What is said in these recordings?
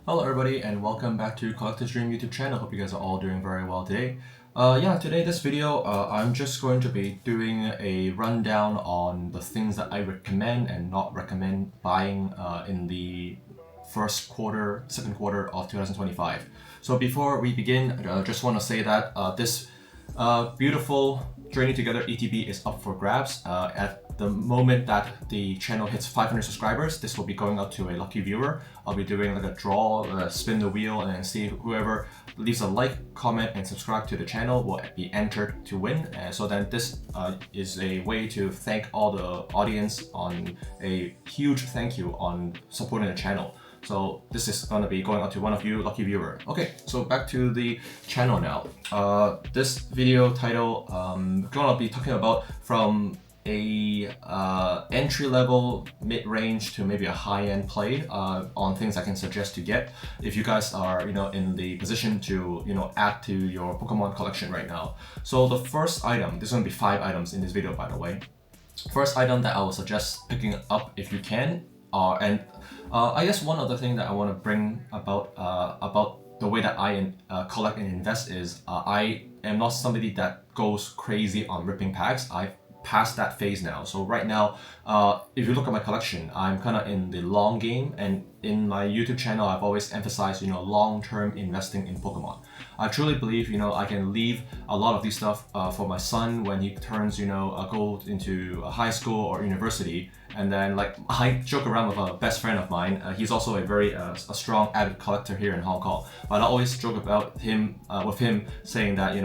Hello everybody and welcome back to Collector's Dream YouTube channel. Hope you guys are all doing very well today. Today this video, I'm just going to be doing a rundown on the things that I recommend and not recommend buying in the second quarter of 2025. So before we begin, I just want to say that this beautiful Journey Together ETB is up for grabs. At the moment that the channel hits 500 subscribers, this will be going out to a lucky viewer. I'll be doing like a draw, spin the wheel, and then see whoever leaves a like, comment, and subscribe to the channel will be entered to win. So then this is a way to thank all the audience on a huge thank you on supporting the channel. So this is going to be going out to one of you lucky viewer. Okay, so back to the channel now. This video title, going to be talking about from a entry level, mid-range to maybe a high-end play on things I can suggest to get if you guys are in the position to add to your Pokemon collection right now. So the first item, there's going to be 5 items in this video by the way. First item that I will suggest picking up if you can, I guess one other thing that I want to bring about the way that I collect and invest is I am not somebody that goes crazy on ripping packs. I've passed that phase now. So right now, if you look at my collection, I'm kind of in the long game, and in my YouTube channel, I've always emphasized long-term investing in Pokemon. I truly believe I can leave a lot of these stuff for my son when he turns go into high school or university. And then, like, I joke around with a best friend of mine. He's also a very a strong avid collector here in Hong Kong. But I always joke about him with him saying that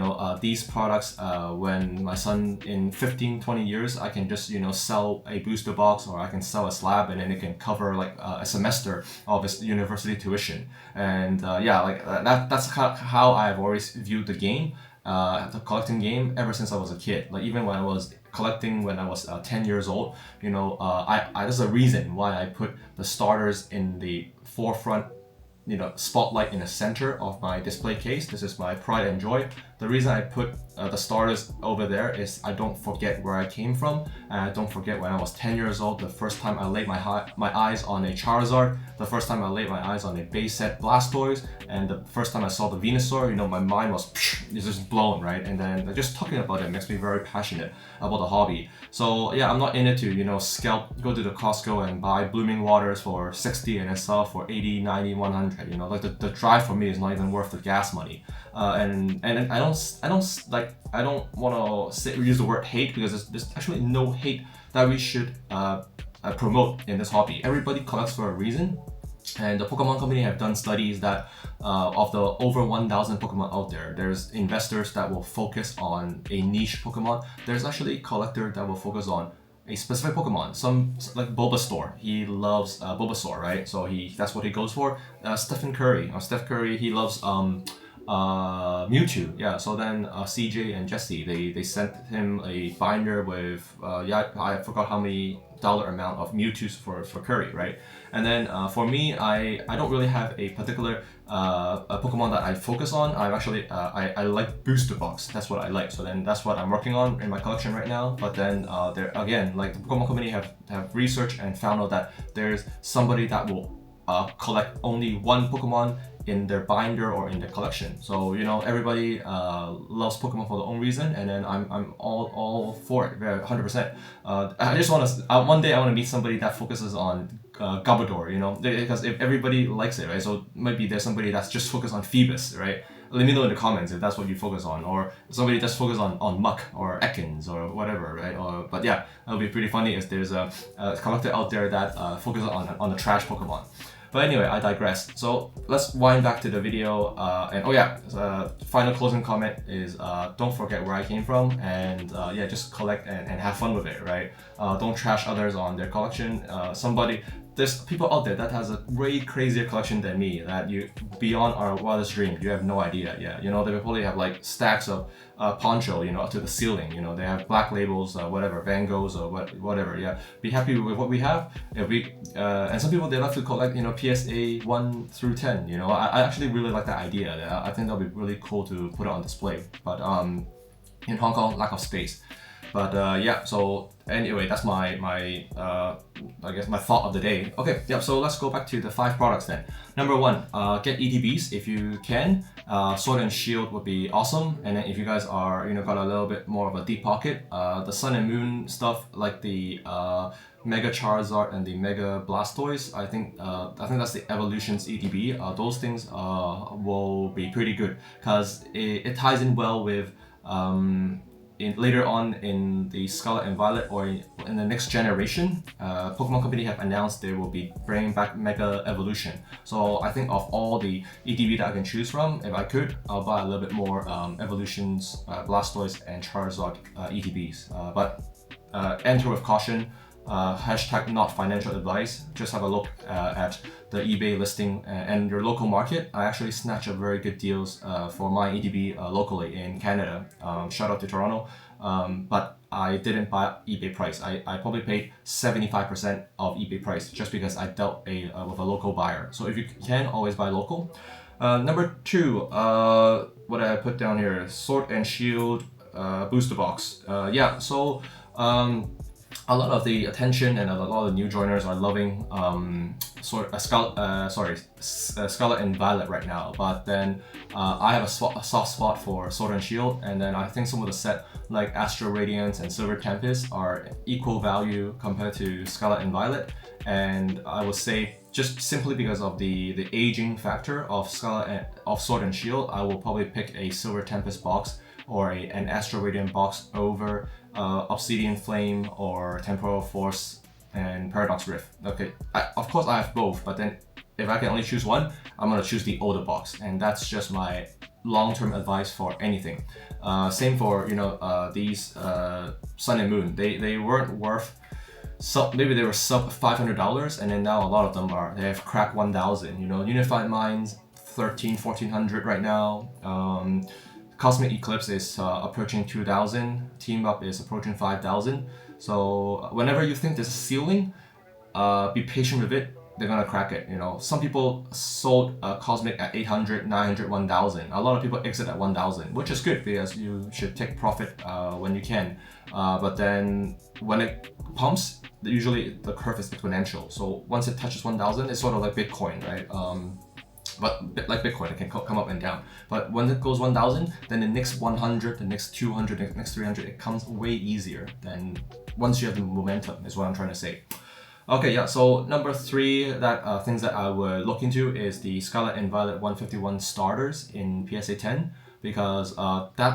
these products, when my son in 15-20 years, I can just sell a booster box, or I can sell a slab, and then it can cover like a semester of his university tuition. And that's how I've always viewed the game, the collecting game, ever since I was a kid. Like even when I was collecting when I was 10 years old, there's a reason why I put the starters in the forefront, spotlight in the center of my display case. This is my pride and joy. The reason I put the starters over there is I don't forget where I came from, and I don't forget when I was 10 years old, the first time I laid my eyes on a Charizard, the first time I laid my eyes on a base set Blastoise, and the first time I saw the Venusaur, my mind was just blown, right? And then just talking about it makes me very passionate about the hobby. So yeah, I'm not in it to scalp, go to the Costco and buy Blooming Waters for 60 and then sell for 80, 90, 100. Like the drive for me is not even worth the gas money. And I don't want to use the word hate, because there's actually no hate that we should promote in this hobby. Everybody collects for a reason, and the Pokemon Company have done studies that of the over 1,000 Pokemon out there, there's investors that will focus on a niche Pokemon. There's actually a collector that will focus on a specific Pokemon. Some like Bulbasaur, he loves Bulbasaur, right? So that's what he goes for. Steph Curry, he loves Mewtwo. Yeah, so then CJ and Jesse, they sent him a binder with I forgot how many dollar amount of Mewtwo's for Curry, right? And then for me, I don't really have a particular a Pokemon that I focus on. I'm actually I like booster box. That's what I like. So then that's what I'm working on in my collection right now. But then there again, like the Pokemon Company have researched and found out that there's somebody that will collect only one Pokemon in their binder or in their collection. So everybody loves Pokemon for their own reason, and then I'm all for it, 100%. I just want to one day I want to meet somebody that focuses on Gabador, because if everybody likes it, right? So maybe there's somebody that's just focused on Phoebus, right? Let me know in the comments if that's what you focus on, or somebody just focus on Muck or Ekans or whatever, right? But yeah, it'll be pretty funny if there's a collector out there that focuses on the trash Pokemon. But anyway, I digress. So let's wind back to the video. Final closing comment is don't forget where I came from, and just collect and have fun with it, right? Don't trash others on their collection. There's people out there that has a way crazier collection than me, that beyond our wildest dreams. You have no idea. Yeah, they probably have like stacks of poncho, up to the ceiling. They have black labels, whatever, Van Goghs or whatever. Yeah, be happy with what we have. If we and some people, they like to collect PSA 1 through 10. I actually really like that idea. I think that'll be really cool to put it on display. But in Hong Kong, lack of space. But yeah, so anyway, that's my I guess my thought of the day. Okay, yeah, so let's go back to the 5 products then. Number 1, get ETBs if you can. Sword and Shield would be awesome. And then if you guys are, got a little bit more of a deep pocket, the Sun and Moon stuff like the Mega Charizard and the Mega Blastoise, I think that's the Evolutions ETB. Those things will be pretty good because it ties in well with later on in the Scarlet and Violet or in the next generation, Pokemon Company have announced they will be bringing back Mega Evolution. So I think of all the ETB that I can choose from, if I could, I'll buy a little bit more Evolutions, Blastoise and Charizard ETBs. But enter with caution. Hashtag not financial advice. Just have a look at the eBay listing and your local market. I actually snatched up very good deals for my ETB locally in Canada. Shout out to Toronto. But I didn't buy eBay price. I probably paid 75% of eBay price just because I dealt with a local buyer. So if you can, always buy local. Number 2, what I put down here, Sword and Shield booster box. Yeah, so a lot of the attention and a lot of new joiners are loving Scarlet and Violet right now. But then I have a soft spot for Sword and Shield, and then I think some of the set like Astral Radiance and Silver Tempest are equal value compared to Scarlet and Violet. And I would say just simply because of the aging factor of Sword and Shield, I will probably pick a Silver Tempest box or an Astral Radiant box over Obsidian Flame or Temporal Force and Paradox Rift. Okay, of course I have both, but then if I can only choose one, I'm gonna choose the older box, and that's just my long-term advice for anything. Same for these Sun and Moon. They weren't worth maybe they were sub $500, and then now a lot of them they have cracked 1,000. Unified Minds 1,400 right now. Cosmic Eclipse is approaching 2,000. Team Up is approaching 5,000. So whenever you think there's a ceiling, be patient with it. They're gonna crack it. Some people sold Cosmic at 800, 900, 1,000. A lot of people exit at 1,000, which is good because you should take profit when you can. But then when it pumps, usually the curve is exponential. So once it touches 1,000, it's sort of like Bitcoin, right? But like Bitcoin, it can come up and down. But when it goes 1,000, then the next 100, the next 200, the next 300, it comes way easier than once you have the momentum, is what I'm trying to say. Okay, yeah, so number 3 things that I would look into is the Scarlet and Violet 151 starters in PSA 10, because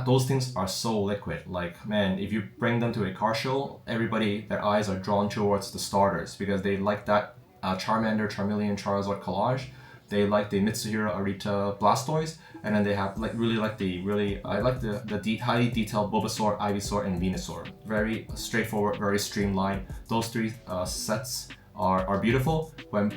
those things are so liquid. Like, man, if you bring them to a car show, their eyes are drawn towards the starters because they like that Charmander, Charmeleon, Charizard collage. They like the Mitsuhiro Arita Blastoise, and then they have I like the highly detailed Bulbasaur, Ivysaur, and Venusaur. Very straightforward, very streamlined. Those 3 sets are beautiful when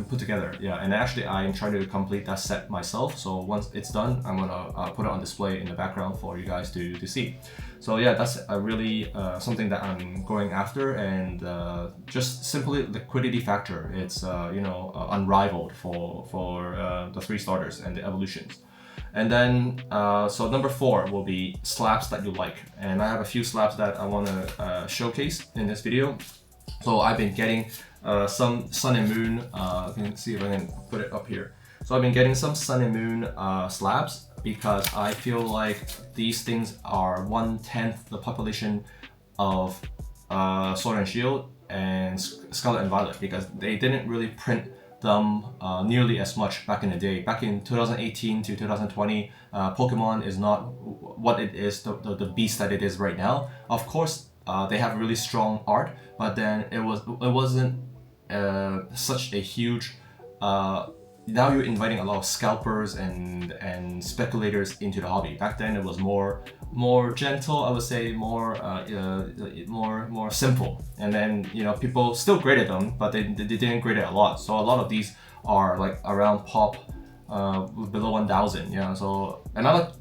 put together. Yeah, and actually I'm trying to complete that set myself. So once it's done, I'm gonna put it on display in the background for you guys to see. So yeah, that's a really something that I'm going after, and just simply liquidity factor. It's unrivaled for the 3 starters and the evolutions. And then so number 4 will be slabs that you like, and I have a few slabs that I want to showcase in this video. So I've been getting some Sun and Moon. I can see if I can put it up here. So I've been getting some Sun and Moon slabs because I feel like these things are 1/10 the population of Sword and Shield and Scarlet and Violet, because they didn't really print them nearly as much back in the day. Back in 2018 to 2020, Pokemon is not what it is, the beast that it is right now. Of course, they have really strong art, but then it wasn't such a huge. Now you're inviting a lot of scalpers and speculators into the hobby. Back then it was more gentle, I would say, more simple. And then people still graded them, but they didn't grade it a lot. So a lot of these are like around pop below 1,000. Yeah. So another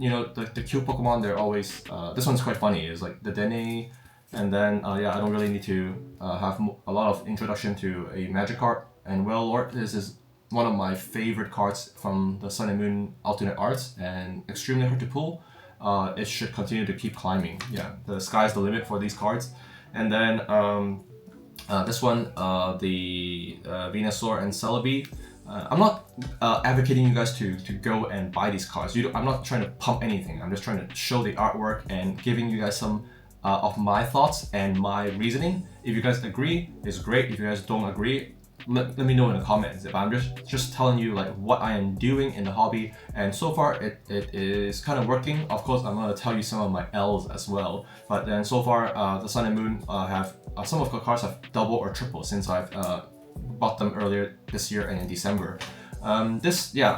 the cute Pokemon, they're always this one's quite funny. Is like the Dene. And then I don't really need to have a lot of introduction to a Magikarp and Wailord. This is one of my favorite cards from the Sun and Moon alternate arts, and extremely hard to pull. it should continue to keep climbing. Yeah, the sky's the limit for these cards. And then this one, the Venusaur and Celebi. I'm not advocating you guys to go and buy these cards. I'm not trying to pump anything. I'm just trying to show the artwork and giving you guys some of my thoughts and my reasoning. If you guys agree, it's great. If you guys don't agree, let me know in the comments. If I'm just telling you like what I am doing in the hobby, and so far it is kind of working. Of course, I'm gonna tell you some of my L's as well. But then so far, the Sun and Moon have some of the cards have double or triple since I've bought them earlier this year and in December. I'll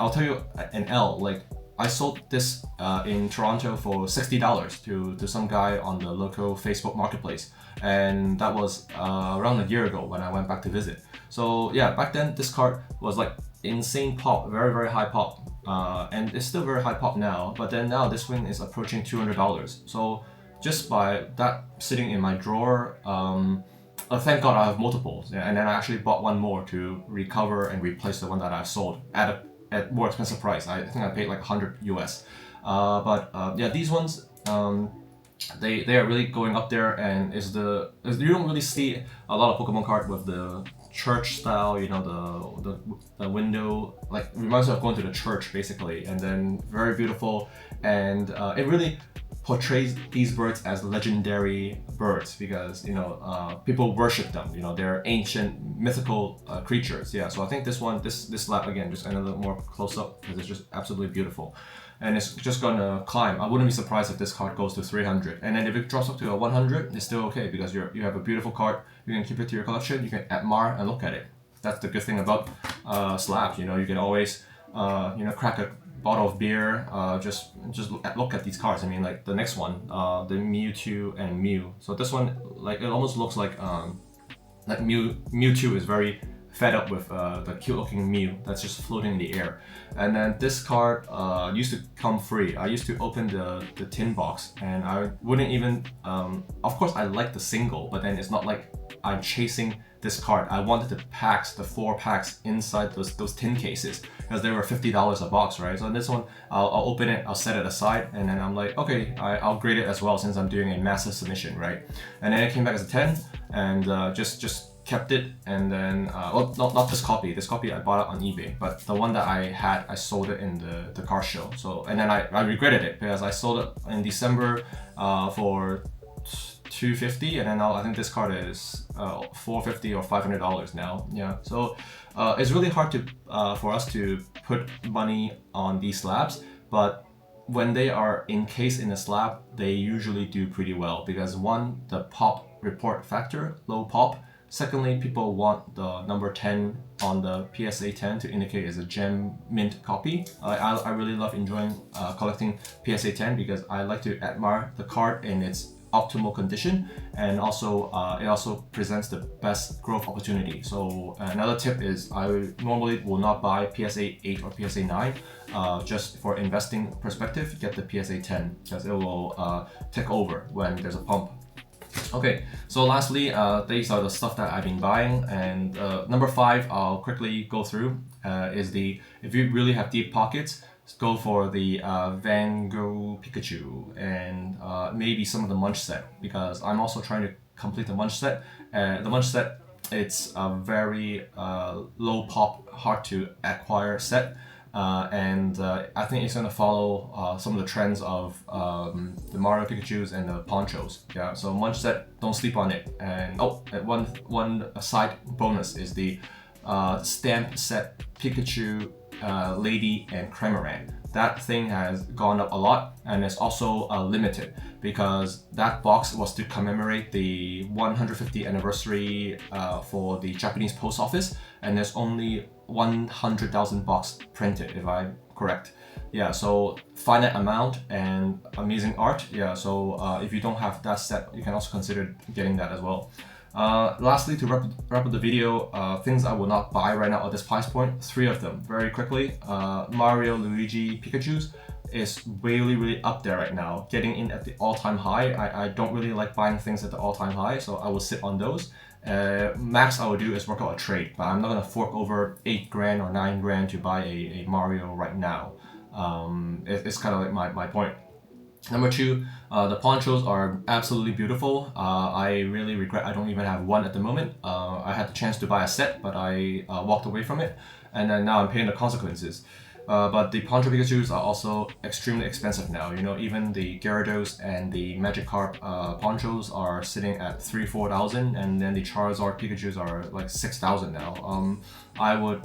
tell you an L. Like I sold this in Toronto for $60 to some guy on the local Facebook marketplace, and that was around a year ago when I went back to visit. So yeah, back then this card was like insane pop, very very high pop, and it's still very high pop now. But then now this wing is approaching $200. So just by that sitting in my drawer, thank God I have multiples, yeah, and then I actually bought one more to recover and replace the one that I've sold at more expensive price. I think I paid like 100 US. Yeah, these ones, they are really going up there, and you don't really see a lot of Pokemon card with the church style, you know, the window, like reminds me of going to the church basically, and then very beautiful, and it really portrays these birds as legendary birds because, you know, people worship them. You know, they're ancient mythical creatures. Yeah, so I think this slab again, just another more close up because it's just absolutely beautiful, and it's just gonna climb. I wouldn't be surprised if this card goes to 300, and then if it drops up to a 100, it's still okay because you have a beautiful card. You can keep it to your collection. You can admire and look at it. That's the good thing about slabs. You know, you can always crack a bottle of beer, just look at these cards. I mean, like the next one, the Mewtwo and Mew. So this one, like it almost looks like Mewtwo is very fed up with the cute looking Mew that's just floating in the air. And then this card used to come free. I used to open the tin box and I wouldn't even, of course I like the single, but then it's not like I'm chasing this card. I wanted the 4 packs inside those tin cases because they were $50 a box, right? So this one, I'll open it, I'll set it aside, and then I'm like, okay, I'll grade it as well since I'm doing a massive submission, right? And then it came back as a 10, and just kept it, and then well, not this copy. This copy I bought it on eBay, but the one that I had, I sold it in the car show. So and then I regretted it because I sold it in December for $250, and then now I think this card is $450 or $500 now. Yeah, so it's really hard to for us to put money on these slabs, but when they are encased in a slab, they usually do pretty well because one, the pop report factor, low pop. Secondly, people want the number 10 on the PSA 10 to indicate it's a gem mint copy. I really love enjoying collecting PSA 10 because I like to admire the card in its optimal condition, and also it also presents the best growth opportunity. So another tip is I normally will not buy PSA 8 or PSA 9 just for investing perspective. Get the PSA 10 because it will take over when there's a pump. Okay, so lastly, these are the stuff that I've been buying, and number 5 I'll quickly go through is if you really have deep pockets, go for the Van Gogh Pikachu and maybe some of the Munch set, because I'm also trying to complete the Munch set. The Munch set, it's a very low pop, hard to acquire set, and I think it's going to follow some of the trends of the Mario Pikachus and the Ponchos. Yeah, so Munch set, don't sleep on it. And one side bonus is the stamp set Pikachu, Lady, and Cramorant. That thing has gone up a lot, and it's also limited because that box was to commemorate the 150th anniversary for the Japanese post office, and there's only 100,000 box printed, if I'm correct. Yeah, so finite amount and amazing art. Yeah, so if you don't have that set, you can also consider getting that as well. Lastly, to wrap up the video, things I will not buy right now at this price point, 3 of them very quickly. Mario, Luigi, Pikachu's is really up there right now, getting in at the all-time high. I don't really like buying things at the all-time high, so I will sit on those. Max I will do is work out a trade, but I'm not gonna fork over 8 grand or 9 grand to buy a Mario right now. It's kind of like my point. Number two, the ponchos are absolutely beautiful. I really regret I don't even have one at the moment. I had the chance to buy a set, but I walked away from it, and then now I'm paying the consequences. But the Poncho Pikachus are also extremely expensive now. You know, even the Gyarados and the Magikarp ponchos are sitting at 3,000-4,000, and then the Charizard Pikachus are like 6,000 now. I would,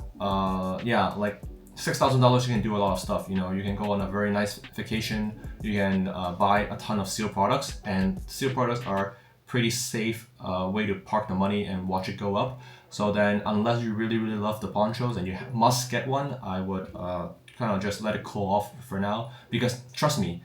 yeah, like $6,000 you can do a lot of stuff. You know, you can go on a very nice vacation. You can buy a ton of seal products, and seal products are pretty safe way to park the money and watch it go up. So then, unless you really love the ponchos and you must get one, I would kind of just let it cool off for now, because trust me,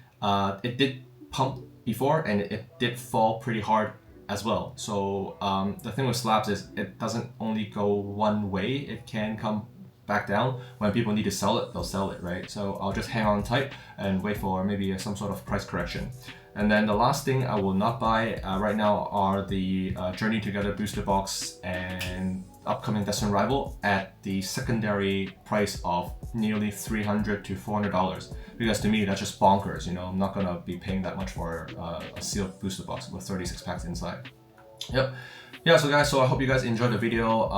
it did pump before and it did fall pretty hard as well. So the thing with Slabs is it doesn't only go one way, it can come back down. When people need to sell it, they'll sell it, right? So I'll just hang on tight and wait for maybe some sort of price correction. And then the last thing I will not buy right now are the Journey Together booster box and upcoming Destined Rival at the secondary price of nearly $300 to $400, because to me that's just bonkers. You know, I'm not gonna be paying that much for a sealed booster box with 36 packs inside. Yep. Yeah, so guys, so I hope you guys enjoyed the video.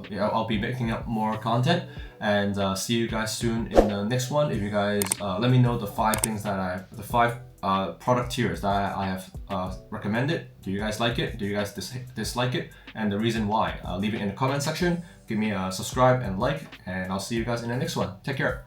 Yeah, I'll be making up more content, and see you guys soon in the next one. If you guys let me know the five product tiers that I have recommended. Do you guys like it? Do you guys dislike it? And the reason why? Leave it in the comment section. Give me a subscribe and like, and I'll see you guys in the next one. Take care.